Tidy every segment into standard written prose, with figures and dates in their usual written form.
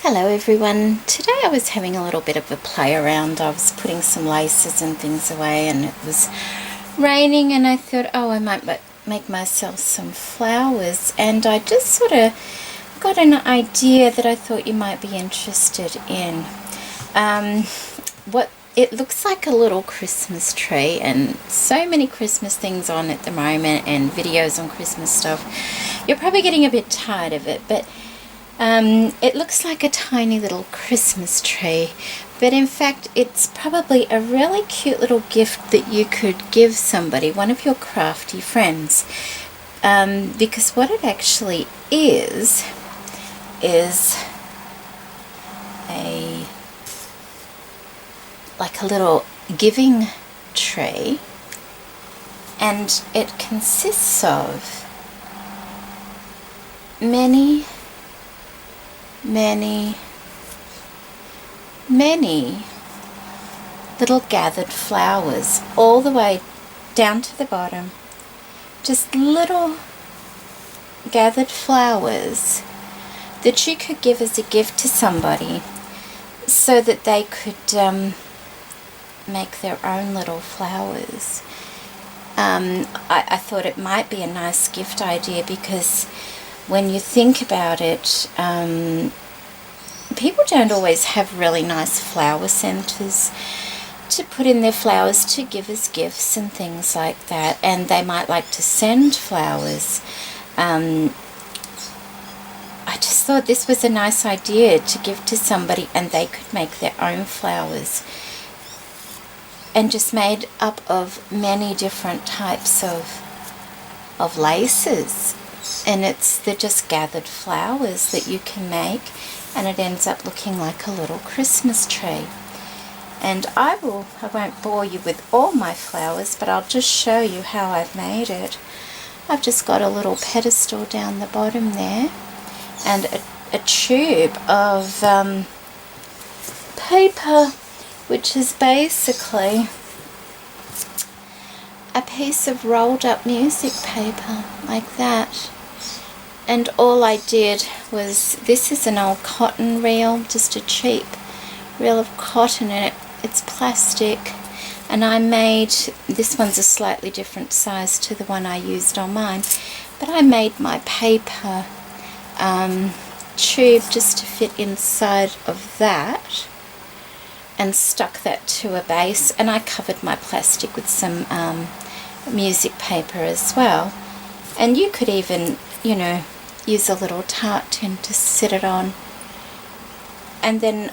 Hello everyone. Today I was having a little bit of a play around. I was putting some laces and things away and it was raining and I thought, oh, I might make myself some flowers, and I just sort of got an idea that I thought you might be interested in. What it looks like a little Christmas tree, and so many Christmas things on at the moment and videos on Christmas stuff. You're probably getting a bit tired of it, but it looks like a tiny little Christmas tree, but in fact it's probably a really cute little gift that you could give somebody, one of your crafty friends, because what it actually is like a little giving tree, and it consists of many little gathered flowers all the way down to the bottom. Just little gathered flowers that you could give as a gift to somebody so that they could make their own little flowers. I thought it might be a nice gift idea because when you think about it, people don't always have really nice flower centers to put in their flowers to give as gifts and things like that, and they might like to send flowers. I just thought this was a nice idea to give to somebody and they could make their own flowers, and just made up of many different types of laces. And they're just gathered flowers that you can make, and it ends up looking like a little Christmas tree. And I won't bore you with all my flowers, but I'll just show you how I've made it. I've just got a little pedestal down the bottom there, and a tube of paper, which is basically a piece of rolled up music paper like that. And all I did was, this is an old cotton reel, just a cheap reel of cotton, and it's plastic, and I made, this one's a slightly different size to the one I used on mine, but I made my paper tube just to fit inside of that and stuck that to a base, and I covered my plastic with some music paper as well. And you could even, use a little tart tin to sit it on. And then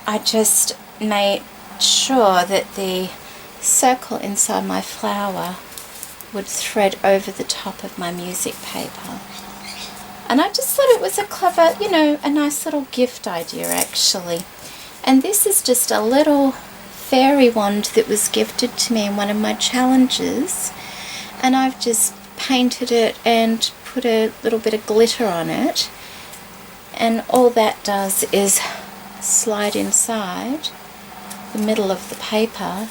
I just made sure that the circle inside my flower would thread over the top of my music paper. And I just thought it was a clever, a nice little gift idea actually. And this is just a little fairy wand that was gifted to me in one of my challenges, and I've just painted it and put a little bit of glitter on it, and all that does is slide inside the middle of the paper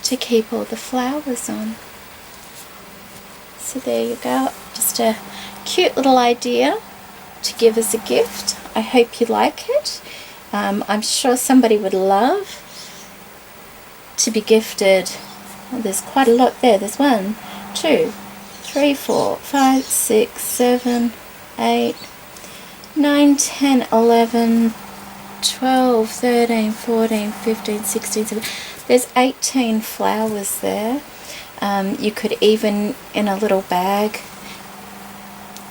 to keep all the flowers on. So there you go, just a cute little idea to give as a gift. I hope you like it. I'm sure somebody would love to be gifted. Well, there's quite a lot there. There's 1, 2, 3, 4, 5, 6, 7, 8, 9, 10, 11, 12, 13, 14, 15, 16, 17. There's 18 flowers there. You could even, in a little bag,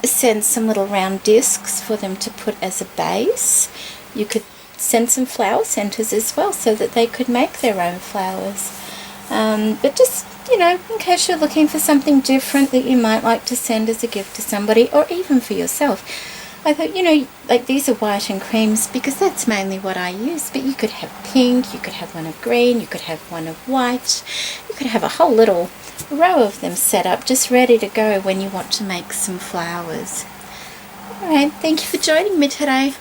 send some little round discs for them to put as a base. You could send some flower centers as well so that they could make their own flowers. But just, in case you're looking for something different that you might like to send as a gift to somebody, or even for yourself. I thought, like these are white and creams because that's mainly what I use, but you could have pink, you could have one of green, you could have one of white, you could have a whole little row of them set up just ready to go when you want to make some flowers. Alright, thank you for joining me today.